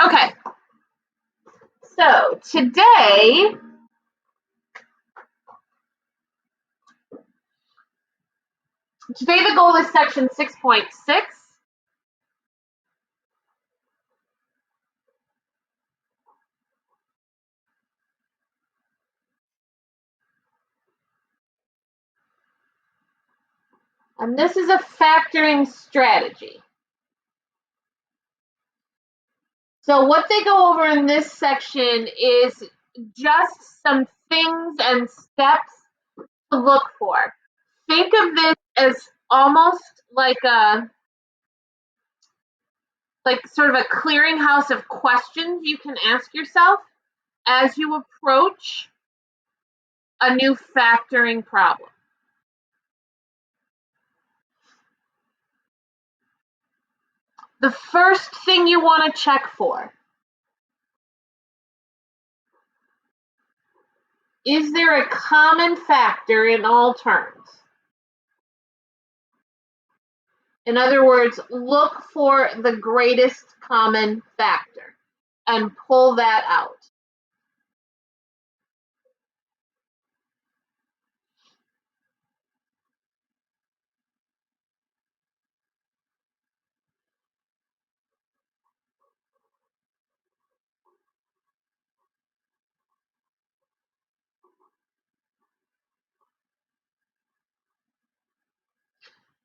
Okay, so today the goal is section 6.6. And this is a factoring strategy. So what they go over in this section is just some things and steps to look for. Think of this as almost like sort of a clearinghouse of questions you can ask yourself as you approach a new factoring problem. The first thing you want to check for: is there a common factor in all terms? In other words, look for the greatest common factor and pull that out.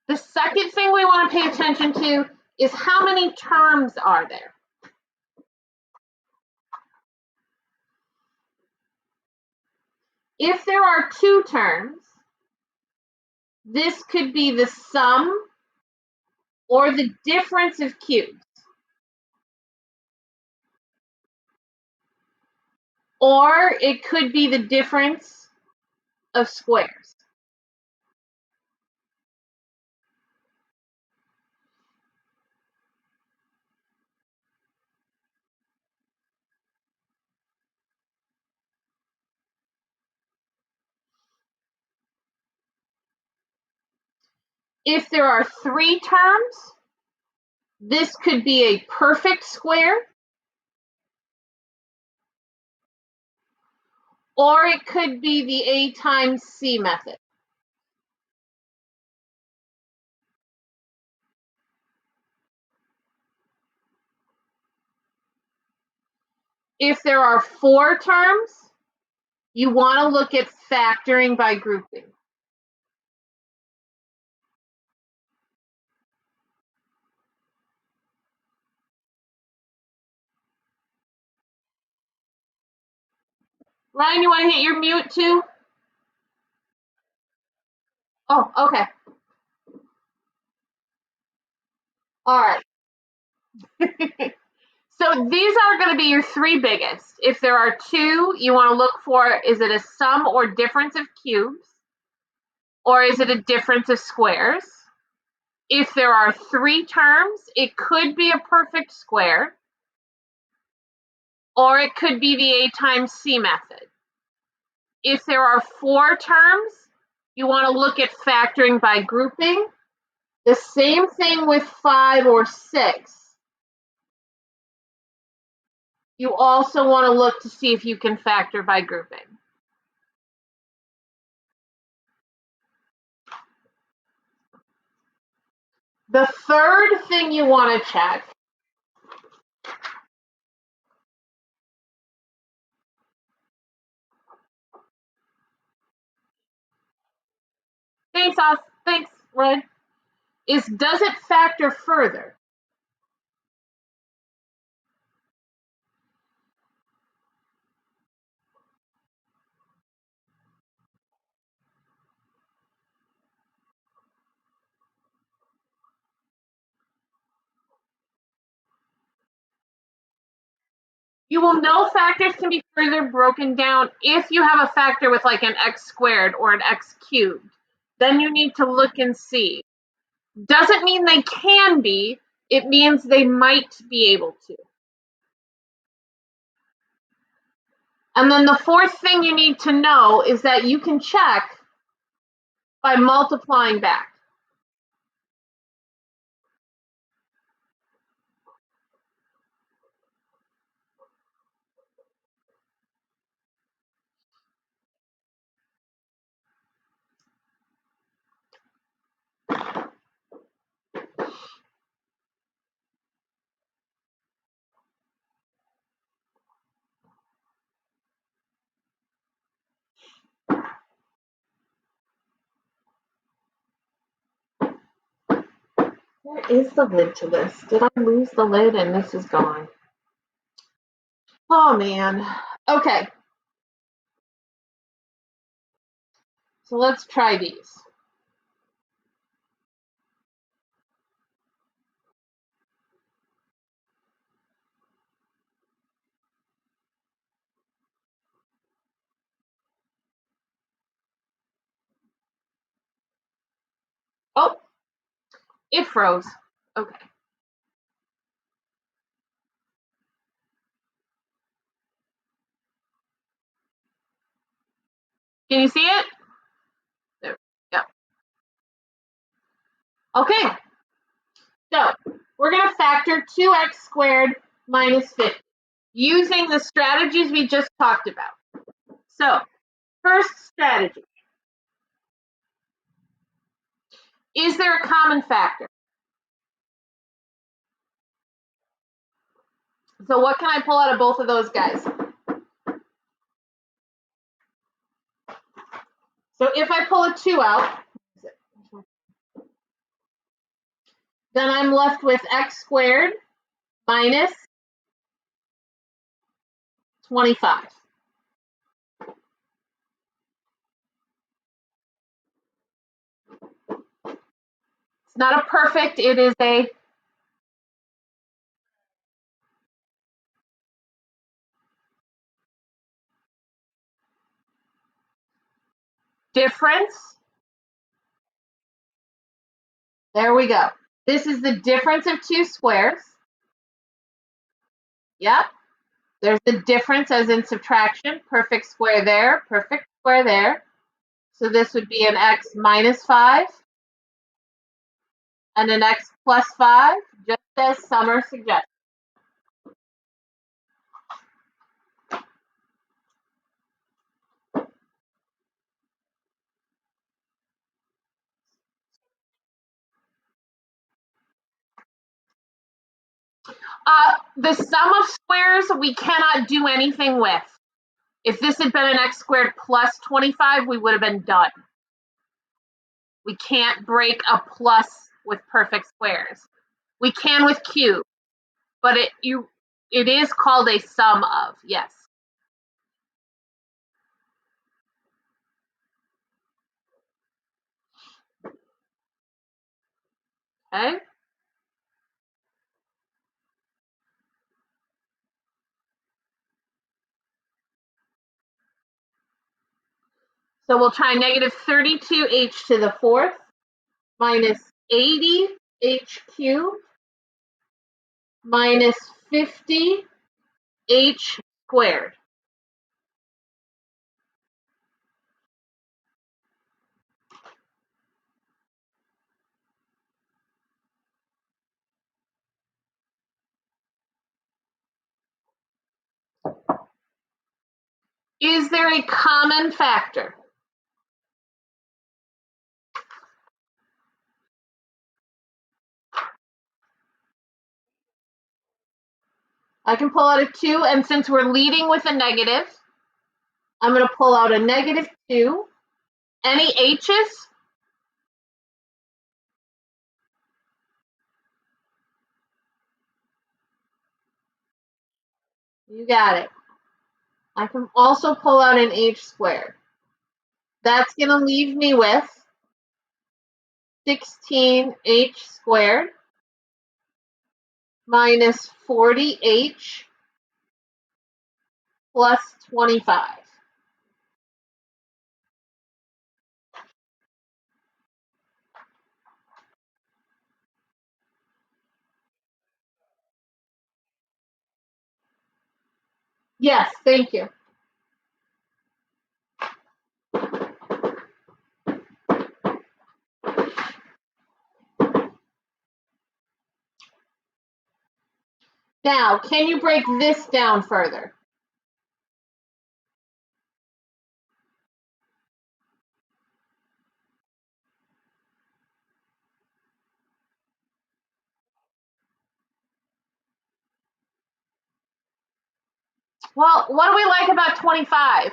The second thing we want to pay attention to is how many terms are there. If there are 2 terms, this could be the sum or the difference of cubes. Or it could be the difference of squares. If there are 3 terms, this could be a perfect square, or it could be the A times C method. If there are 4 terms, you want to look at factoring by grouping. Ryan, you want to hit your mute too? Oh, okay. All right. So these are going to be your 3 biggest. If there are 2, you want to look for, is it a sum or difference of cubes? Or is it a difference of squares? If there are 3 terms, it could be a perfect square, or it could be the A times C method. If there are 4 terms, you want to look at factoring by grouping. The same thing with 5 or 6. You also want to look to see if you can factor by grouping. The third thing you want to check thanks, Red, is does it factor further? You will know factors can be further broken down if you have a factor with like an x squared or an x cubed. Then you need to look and see. Doesn't mean they can be, it means they might be able to. And then the fourth thing you need to know is that you can check by multiplying back. Where is the lid to this? Did I lose the lid and this is gone? Oh man. Okay, so let's try these. Oh, it froze. Okay. Can you see it? There. Yeah. Okay. So we're going to factor 2x squared minus 50 using the strategies we just talked about. So first strategy. Is there a common factor? So what can I pull out of both of those guys? So if I pull a 2 out, then I'm left with x squared minus 25. It's not a perfect, it is a difference. There we go. This is the difference of two squares. Yep. There's the difference as in subtraction. Perfect square there, perfect square there. So this would be an x minus 5 and an x plus 5, just as Summer suggested. The sum of squares we cannot do anything with. If this had been an x squared plus 25, we would have been done. We can't break a plus with perfect squares. We can with cube, but it is called a sum of, yes. Okay. So we'll try negative 32h to the fourth minus 80h cubed minus 50h squared. Is there a common factor? I can pull out a 2, and since we're leading with a negative, I'm going to pull out a negative 2. Any h's? You got it. I can also pull out an h squared. That's going to leave me with 16h squared minus 40h plus 25. Yes, thank you. Now, can you break this down further? Well, what do we like about 25?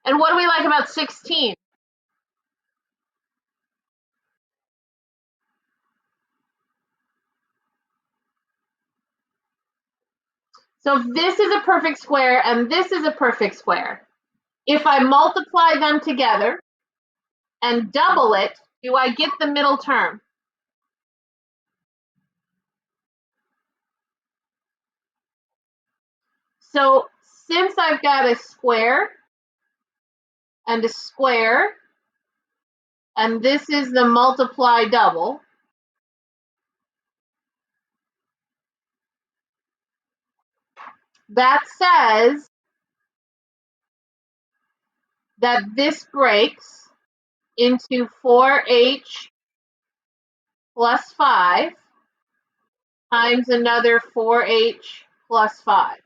And what do we like about 16? So if this is a perfect square and this is a perfect square, if I multiply them together and double it, do I get the middle term? So since I've got a square and a square, and this is the multiply double, that says that this breaks into 4h plus 5 times another 4h plus 5.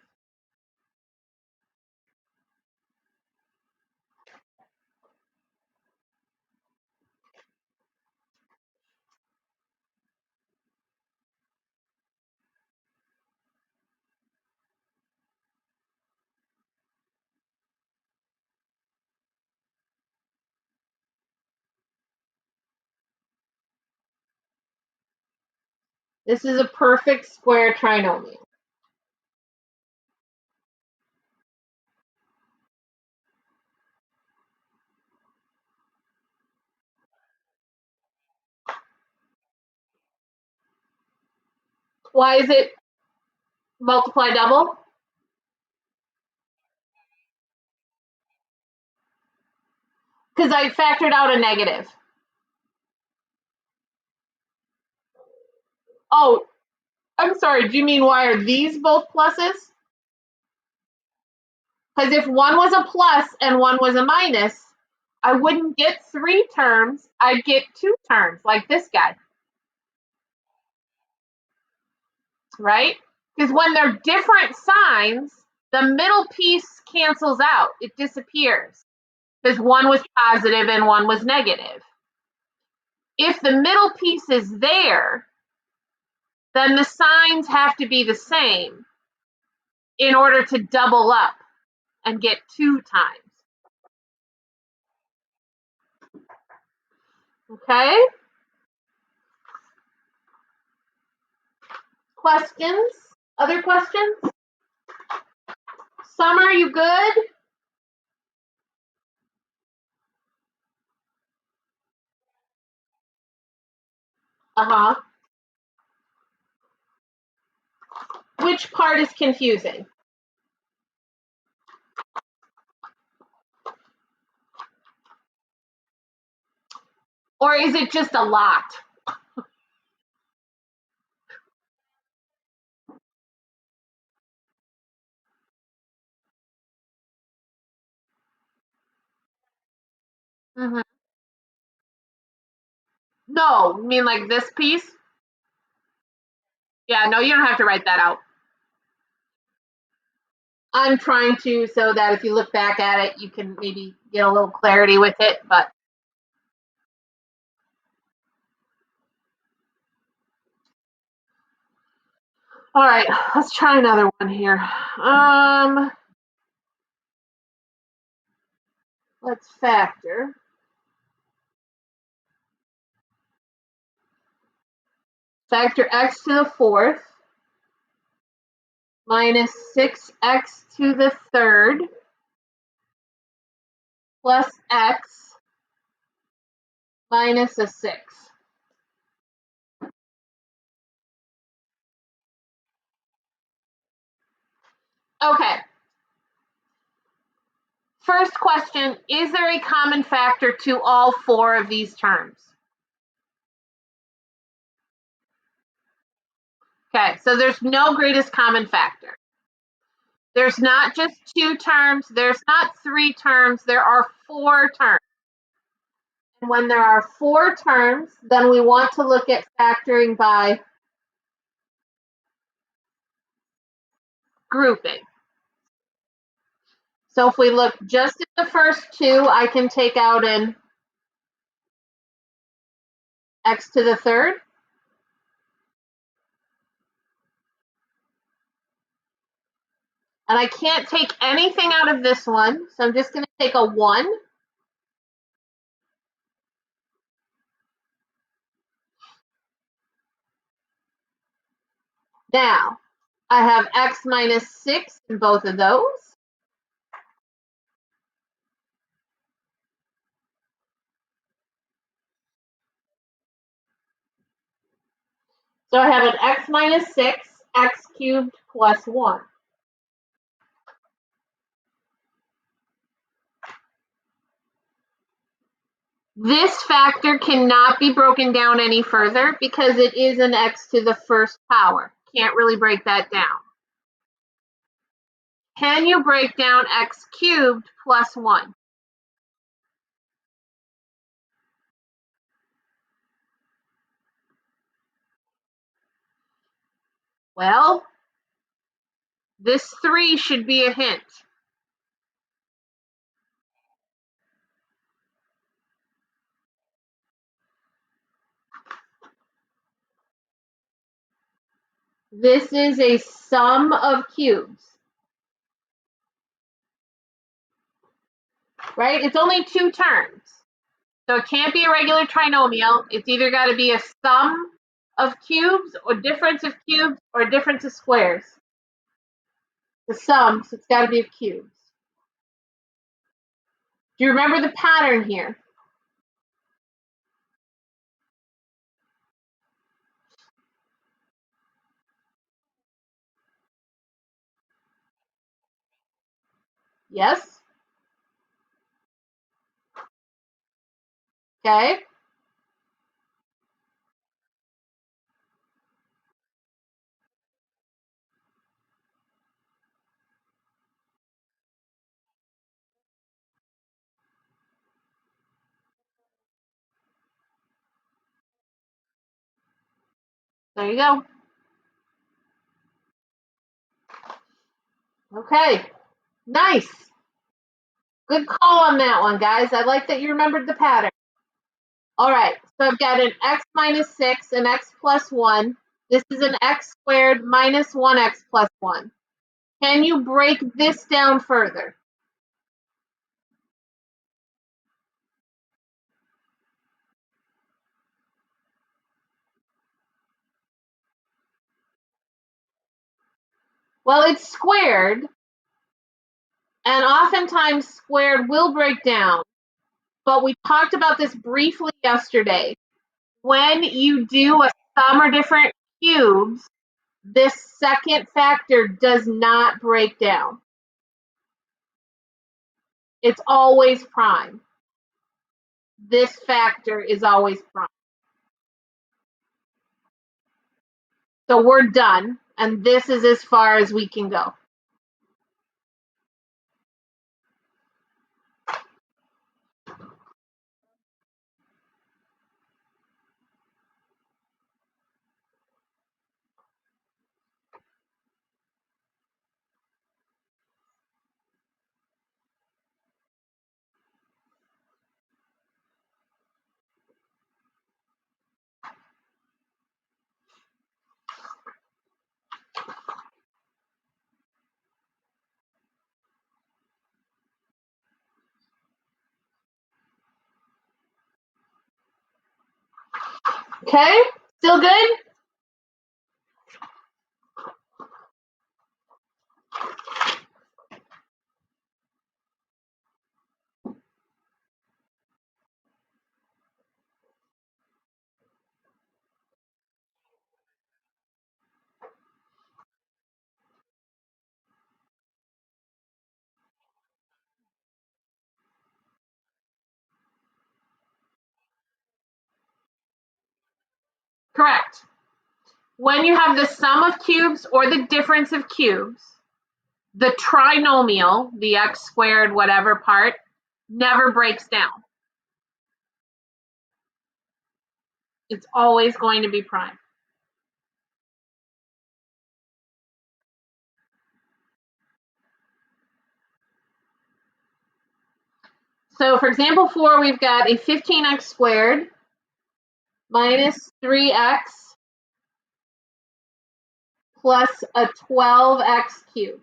This is a perfect square trinomial. Why is it multiply double? Because I factored out a negative. Oh, I'm sorry. Do you mean why are these both pluses? Because if one was a plus and one was a minus, I wouldn't get 3 terms. I'd get 2 terms, like this guy. Right? Because when they're different signs, the middle piece cancels out. It disappears. Because one was positive and one was negative. If the middle piece is there, then the signs have to be the same in order to double up and get 2 times. Okay? Questions? Other questions? Summer, you good? Uh-huh. Which part is confusing? Or is it just a lot? Mm-hmm. No, you mean like this piece? Yeah, no, you don't have to write that out. I'm trying to so that if you look back at it, you can maybe get a little clarity with it, but all right, let's try another one here. Let's factor. Factor x to the fourth minus 6x to the third plus x minus a 6. Okay. First question, is there a common factor to all 4 of these terms? Okay, so there's no greatest common factor. There's not just 2 terms, there's not 3 terms, there are 4 terms. And when there are 4 terms, then we want to look at factoring by grouping. So if we look just at the first 2, I can take out an x to the third. And I can't take anything out of this one, so I'm just going to take a 1. Now, I have x minus 6 in both of those. So I have an x minus 6, x cubed plus 1. This factor cannot be broken down any further because it is an x to the first power. Can't really break that down. Can you break down x cubed plus 1? Well, this 3 should be a hint. This is a sum of cubes, right? It's only 2 terms. So it can't be a regular trinomial. It's either got to be a sum of cubes or difference of cubes or difference of squares. The sum, so it's got to be of cubes. Do you remember the pattern here? Yes? Okay. There you go. Okay. Nice. Good call on that one, guys. I like that you remembered the pattern. All right. So I've got an x minus 6 and x plus 1. This is an x squared minus 1x plus 1. Can you break this down further? Well, it's squared, and oftentimes squared will break down. But we talked about this briefly yesterday. When you do a sum or different cubes, this second factor does not break down. It's always prime. This factor is always prime. So we're done, and this is as far as we can go. Okay? Still good? Correct. When you have the sum of cubes or the difference of cubes, the trinomial, the x squared whatever part, never breaks down. It's always going to be prime. So for example 4, we've got a 15x squared minus 3x plus a 12x cubed.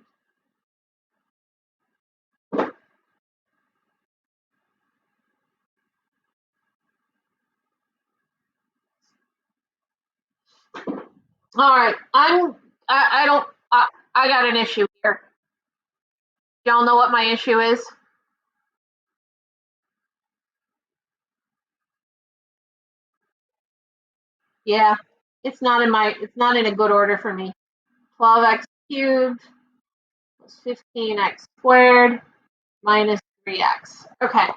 All right, I don't, I got an issue here. Y'all know what my issue is? Yeah, it's not in a good order for me. 12x cubed plus 15x squared minus 3x. Okay,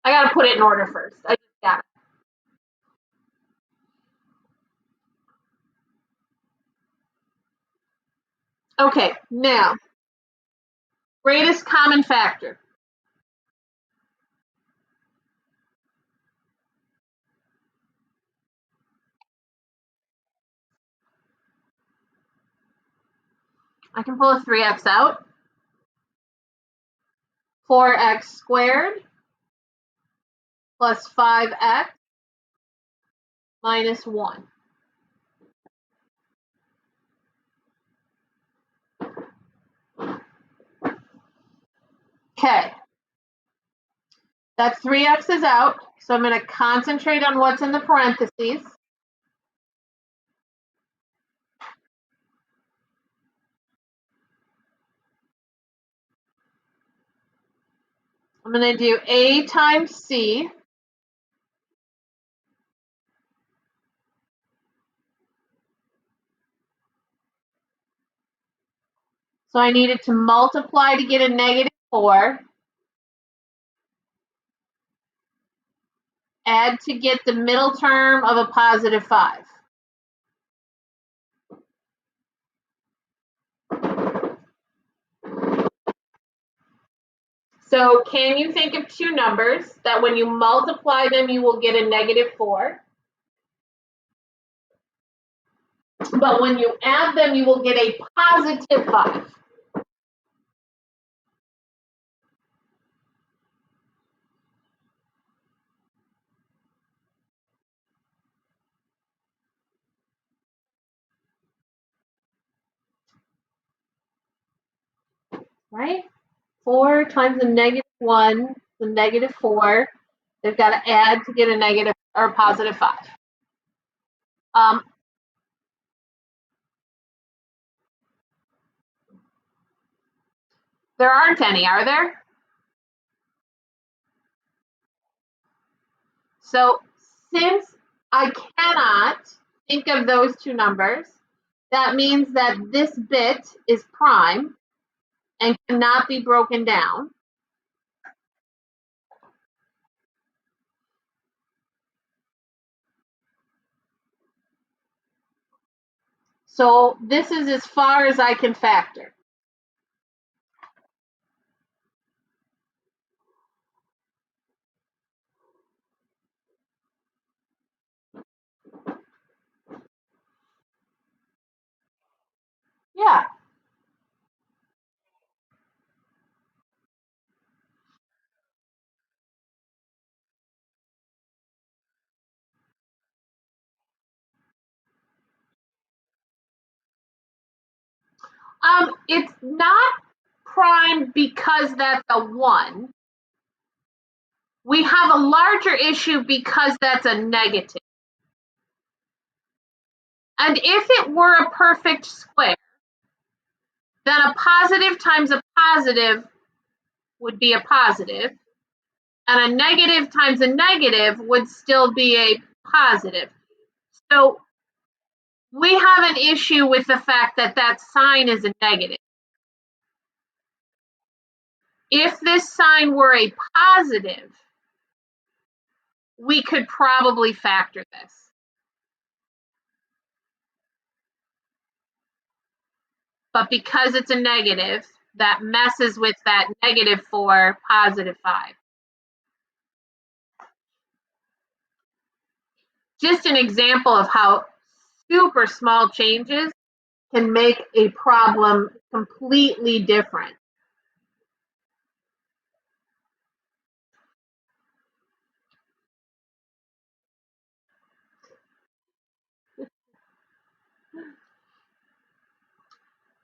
I gotta put it in order first. I just got it. Okay, now, greatest common factor. I can pull a 3x out. 4x squared plus 5x minus 1. Okay, that 3x is out, so I'm going to concentrate on what's in the parentheses. I'm going to do a times c. So I needed to multiply to get a negative 4, add to get the middle term of a positive 5. So can you think of two numbers that when you multiply them, you will get a negative 4? But when you add them, you will get a positive 5. Right? 4 times the negative 1, the negative 4. They've got to add to get a negative or a positive 5. Um, there aren't any, are there? So since I cannot think of those two numbers, that means that this bit is prime and cannot be broken down. So this is as far as I can factor. Yeah. It's not prime because that's a 1. We have a larger issue because that's a negative. And if it were a perfect square, then a positive times a positive would be a positive, and a negative times a negative would still be a positive. So we have an issue with the fact that that sign is a negative. If this sign were a positive, we could probably factor this. But because it's a negative, that messes with that negative 4, positive 5. Just an example of how super small changes can make a problem completely different.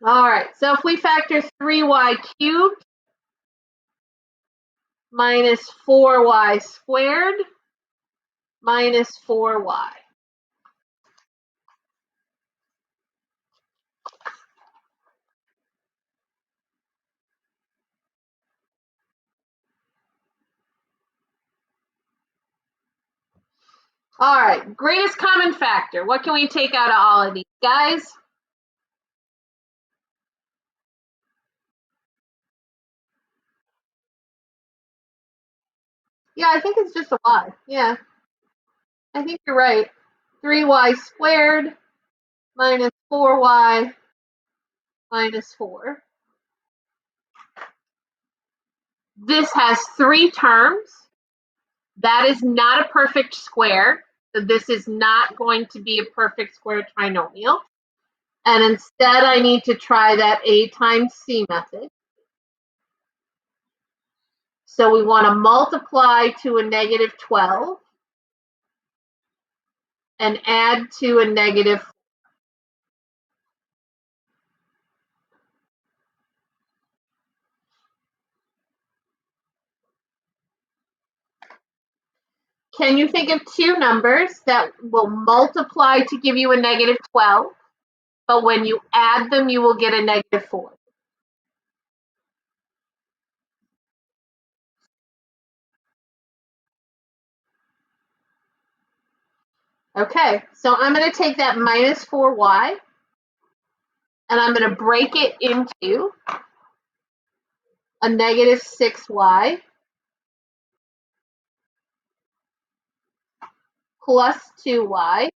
All right, so if we factor 3y cubed minus 4y squared minus 4y. All right, greatest common factor. What can we take out of all of these, guys? Yeah, I think it's just a y. Yeah, I think you're right. 3y squared minus 4y minus 4. This has three terms. That is not a perfect square. So this is not going to be a perfect square trinomial. And instead, I need to try that a times c method. So we want to multiply to a negative 12 and add to a negative. Can you think of two numbers that will multiply to give you a negative 12, but when you add them, you will get a negative 4? Okay, so I'm going to take that minus 4y and I'm going to break it into a negative 6y plus 2y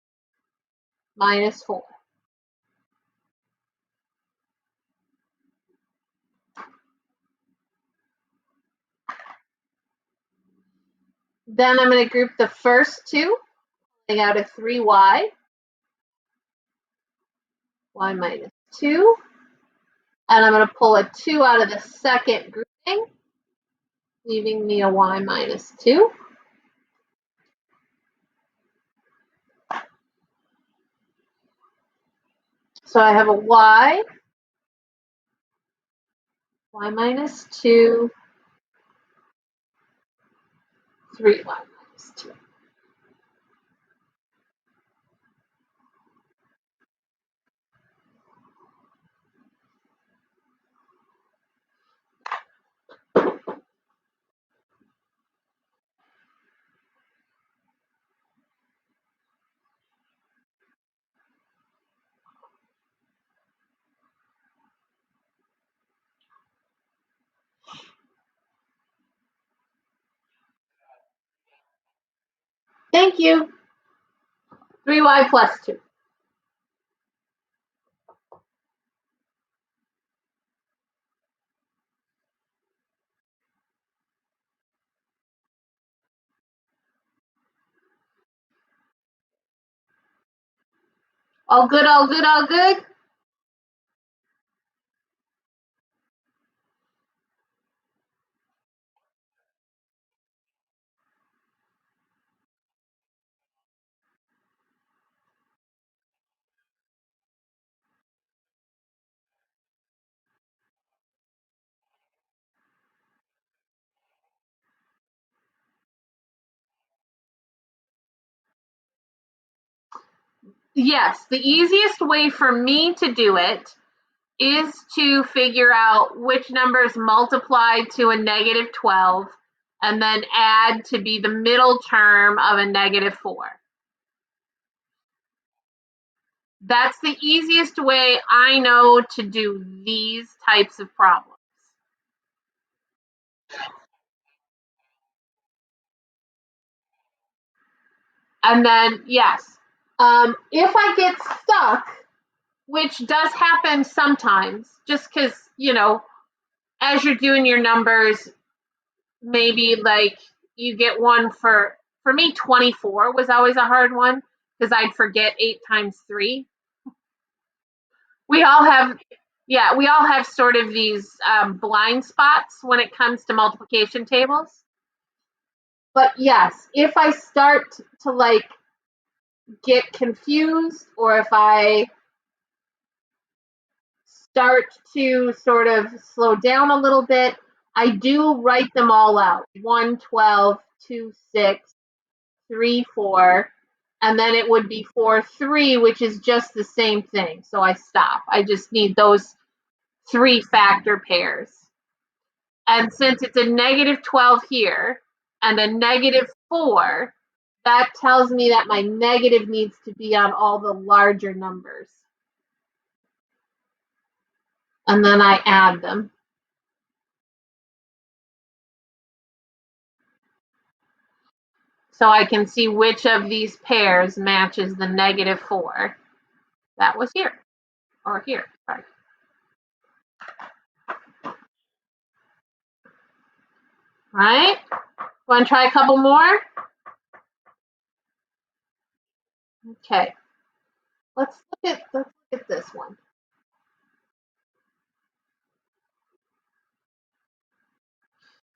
minus 4. Then I'm going to group the first two, taking out a 3y, y minus 2, and I'm going to pull a 2 out of the second grouping, leaving me a y minus 2. So I have a y minus 2, 3y minus 2. Thank you. 3y plus 2. All good, all good, all good? Yes, the easiest way for me to do it is to figure out which numbers multiply to a negative 12 and then add to be the middle term of a negative 4. That's the easiest way I know to do these types of problems. And then, yes, if I get stuck, which does happen sometimes, just because, as you're doing your numbers, maybe like you get one for me, 24 was always a hard one because I'd forget 8 times 3. We all have, yeah, we all have sort of these blind spots when it comes to multiplication tables. But yes, if I start to like get confused or if I start to sort of slow down a little bit, I do write them all out. 1, 12, 2, 6, 3, 4, and then it would be 4, 3, which is just the same thing. So I stop. I just need those 3 factor pairs. And since it's a negative 12 here and a negative 4, that tells me that my negative needs to be on all the larger numbers. And then I add them. So I can see which of these pairs matches the -4. That was here, or here, sorry. Right? Want to try a couple more? Okay. Let's look at this one.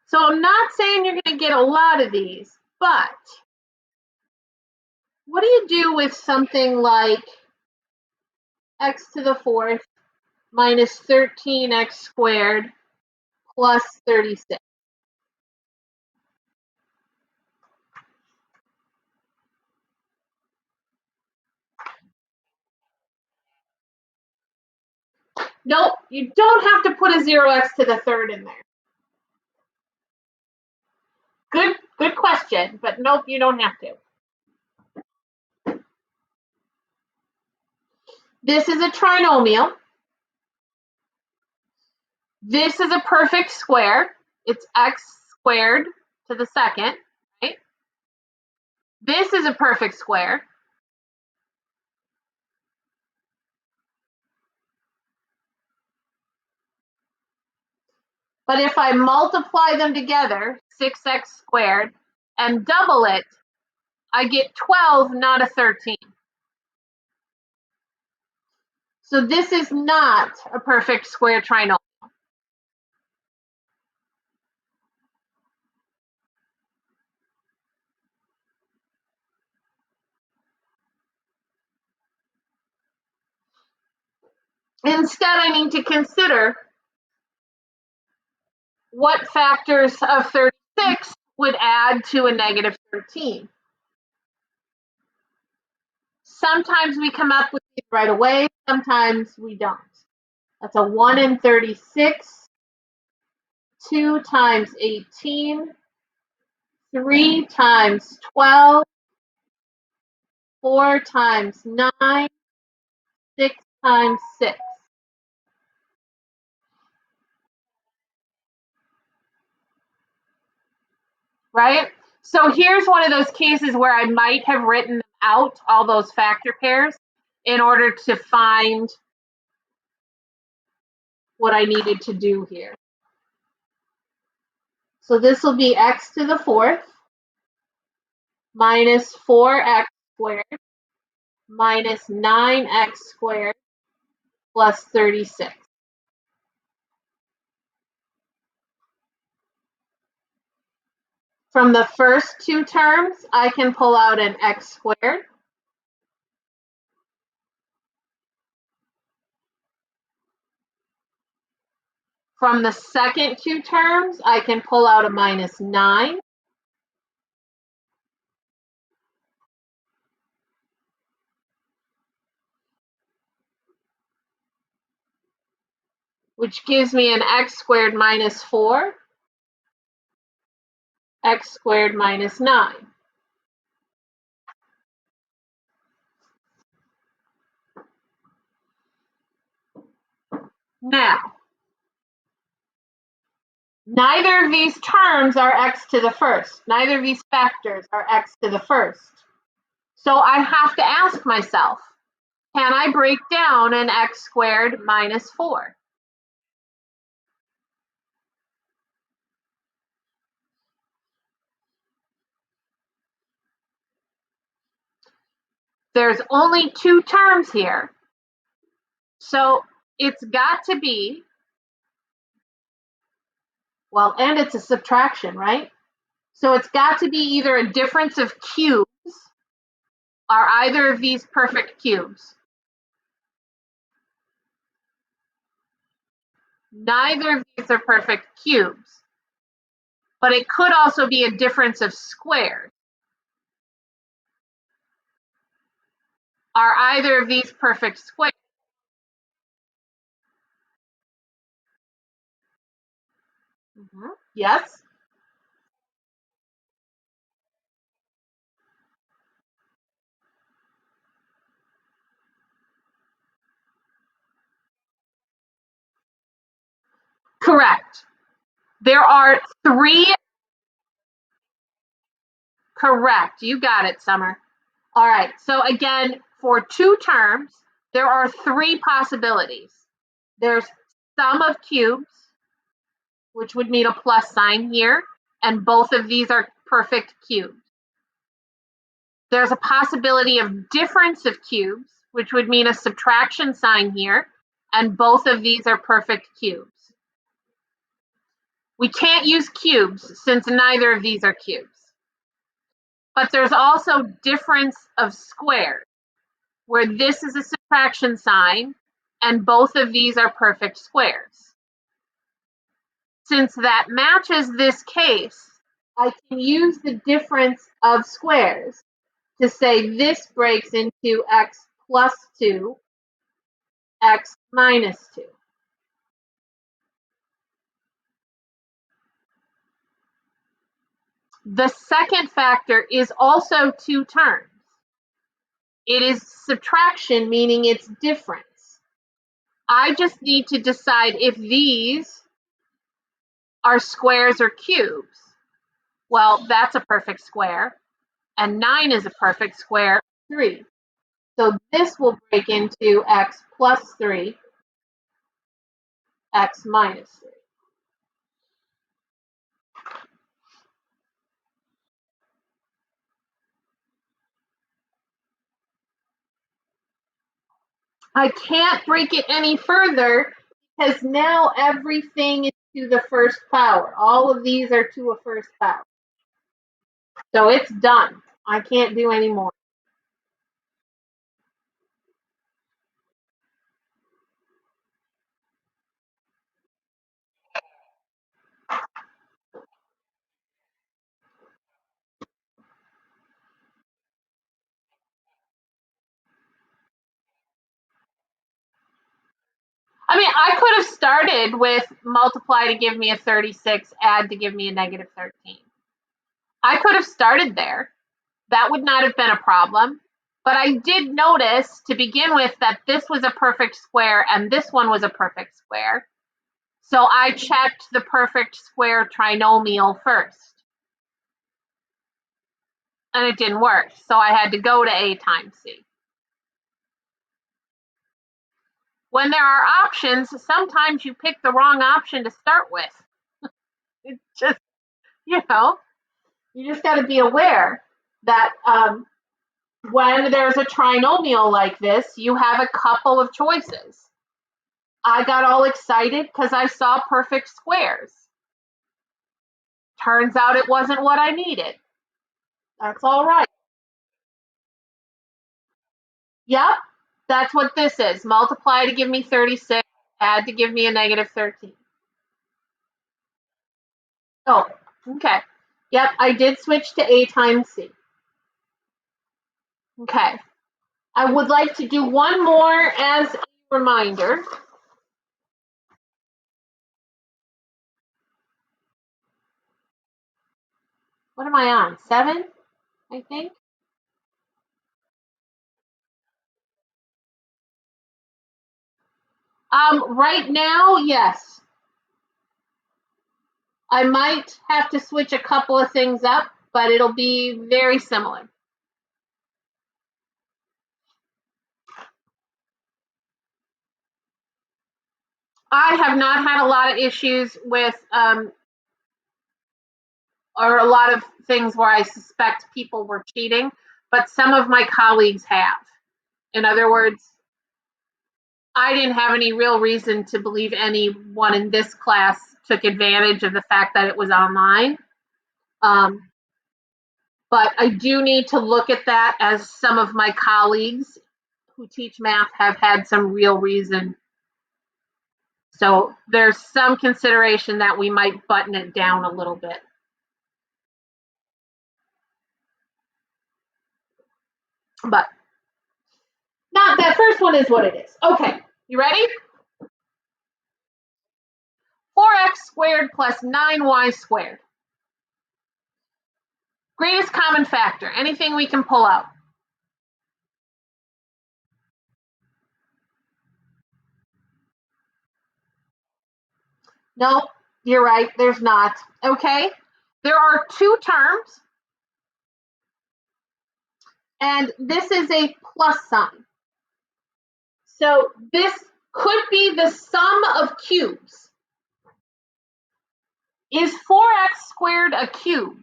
So I'm not saying you're going to get a lot of these, but what do you do with something like x to the 4th minus 13x squared plus 36? Nope, you don't have to put a 0x to the 3rd in there. Good question, but nope, you don't have to. This is a trinomial. This is a perfect square. It's x squared to the 2nd, right? This is a perfect square. But if I multiply them together, 6x squared, and double it, I get 12, not a 13. So this is not a perfect square trinomial. Instead, I need to consider what factors of 36 would add to a -13. Sometimes we come up with it right away, sometimes we don't. That's a 1 in 36, 2 times 18, 3 times 12, 4 times 9, 6 times 6. Right? So here's one of those cases where I might have written out all those factor pairs in order to find what I needed to do here. So this will be x to the 4th minus 4x squared minus 9x squared plus 36. From the first two terms, I can pull out an x squared. From the second two terms, I can pull out a -9. Which gives me an x squared minus 4, x squared minus 9. Now, neither of these terms are x to the 1st. Neither of these factors are x to the 1st. So I have to ask myself, can I break down an x squared minus 4? There's only two terms here. So it's got to be, well, and it's a subtraction, right? So it's got to be either a difference of cubes. Are either of these perfect cubes? Neither of these are perfect cubes. But it could also be a difference of squares. Are either of these perfect squares? Yes. Correct. There are three. Correct. You got it, Summer. All right. So again, for two terms, there are three possibilities. There's sum of cubes, which would mean a plus sign here, and both of these are perfect cubes. There's a possibility of difference of cubes, which would mean a subtraction sign here, and both of these are perfect cubes. We can't use cubes since neither of these are cubes. But there's also difference of squares, where this is a subtraction sign, and both of these are perfect squares. Since that matches this case, I can use the difference of squares to say this breaks into x plus 2, x minus 2. The second factor is also two terms. It is subtraction, meaning it's difference. I just need to decide if these are squares or cubes. Well, that's a perfect square, and 9 is a perfect square, 3. So this will break into x plus 3, x minus 3. I can't break it any further because now everything is to the first power. All of these are to a first power. So it's done. I can't do any more. I mean, I could have started with multiply to give me a 36, add to give me a negative 13. I could have started there. That would not have been a problem. But I did notice to begin with that this was a perfect square and this one was a perfect square. So I checked the perfect square trinomial first. And it didn't work. So I had to go to A times C. When there are options, sometimes you pick the wrong option to start with. It's just, you know, you just got to be aware that when there's a trinomial like this, you have a couple of choices. I got all excited because I saw perfect squares. Turns out it wasn't what I needed. That's all right. Yep, that's what this is. Multiply to give me 36, add to give me a negative 13. Oh, okay. Yep, I did switch to A times C. Okay. I would like to do one more as a reminder. What am I on? 7, I think. Right now, yes. I might have to switch a couple of things up, but it'll be very similar. I have not had a lot of issues with, or a lot of things where I suspect people were cheating, but some of my colleagues have. In other words, I didn't have any real reason to believe anyone in this class took advantage of the fact that it was online. But I do need to look at that, as some of my colleagues who teach math have had some real reason. So there's some consideration that we might button it down a little bit. But not that first one is what it is. Okay, you ready? 4x squared plus 9y squared. Greatest common factor, anything we can pull out. Nope, you're right, there's not. Okay, there are two terms, and this is a plus sign. So this could be the sum of cubes. Is 4x squared a cube?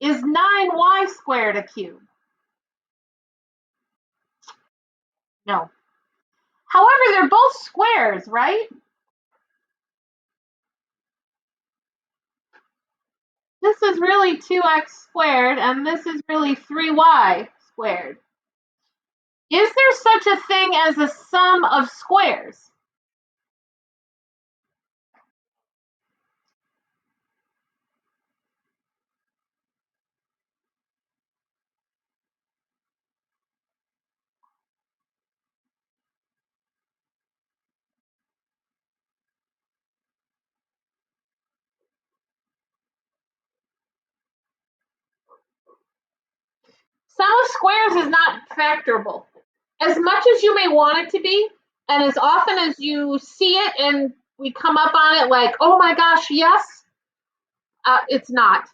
Is 9y squared a cube? No. However, they're both squares, right? This is really 2x squared, and this is really 3y squared. Is there such a thing as a sum of squares? Sum of squares is not factorable. As much as you may want it to be, and as often as you see it and we come up on it like, oh my gosh, yes, it's not.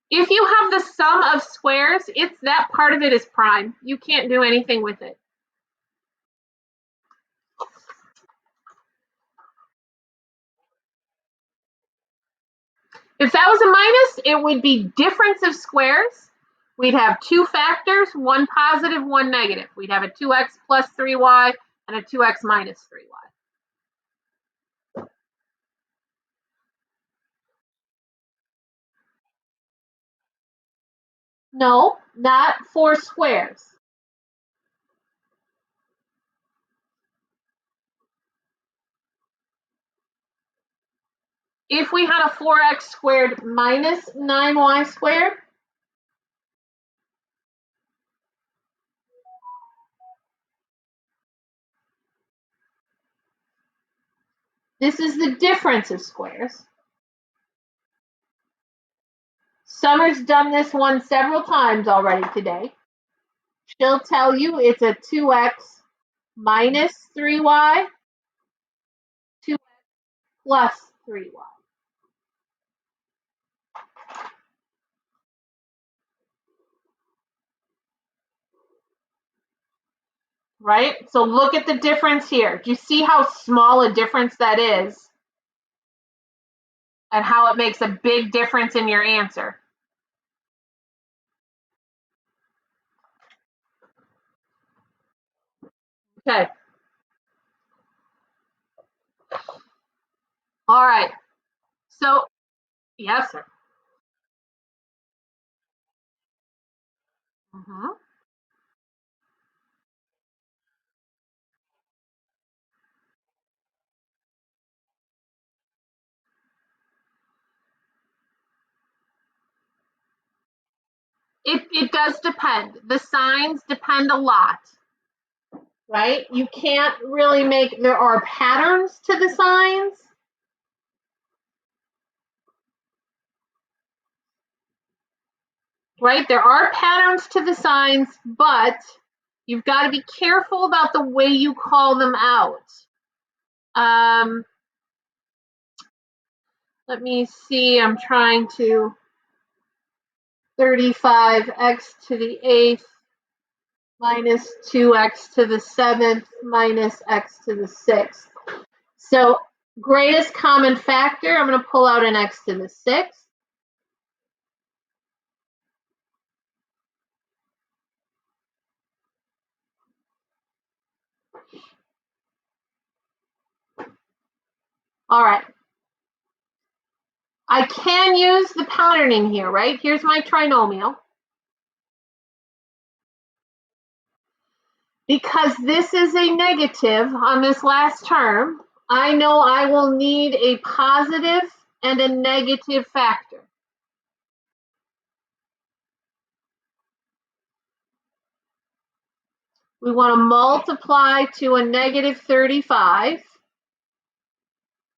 If you have the sum of squares, it's that part of it is prime. You can't do anything with it. If that was a minus, it would be difference of squares. We'd have two factors, one positive, one negative. We'd have a 2x plus 3y and a 2x minus 3y. No, not for squares. If we had a 4x squared minus 9y squared, this is the difference of squares. Summer's done this one several times already today. She'll tell you it's a 2x minus 3y, 2x plus 3y. Right? So look at the difference here. Do you see how small a difference that is? And how it makes a big difference in your answer. Okay. All right. So, yes, sir. Mm-hmm. It does depend. The signs depend a lot, right? You can't really make, there are patterns to the signs. Right? There are patterns to the signs, but you've got to be careful about the way you call them out. Let me see, I'm trying to 35x to the 8th minus 2x to the 7th minus x to the 6th. So greatest common factor, I'm going to pull out an x to the 6th. All right. I can use the patterning here, right? Here's my trinomial. Because this is a negative on this last term, I know I will need a positive and a negative factor. We want to multiply to a negative 35,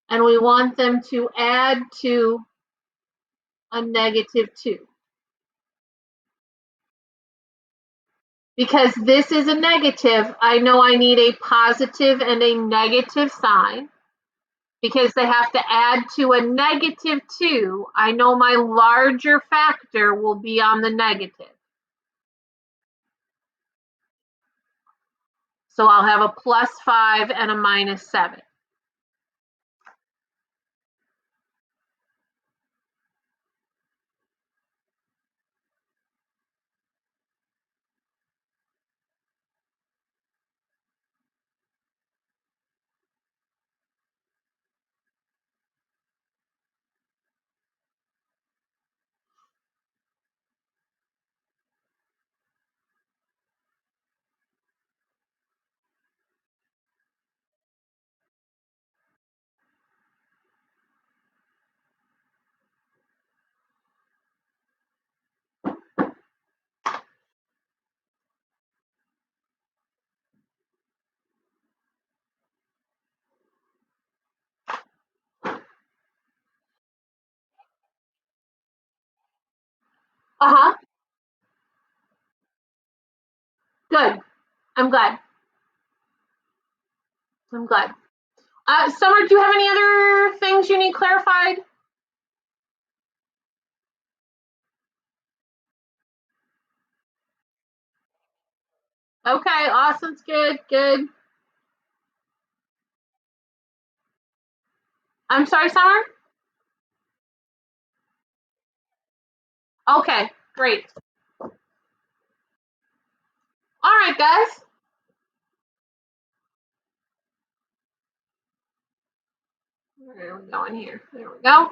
and we want them to add to a negative 2. Because this is a negative, I know I need a positive and a negative sign. Because they have to add to a negative 2, I know my larger factor will be on the negative. So I'll have a +5 and a -7. Uh-huh. Good. I'm glad. I'm glad. Summer, do you have any other things you need clarified? Okay, awesome. Good, good. I'm sorry, Summer? Okay, great. All right, guys. Where are we going here? There we go.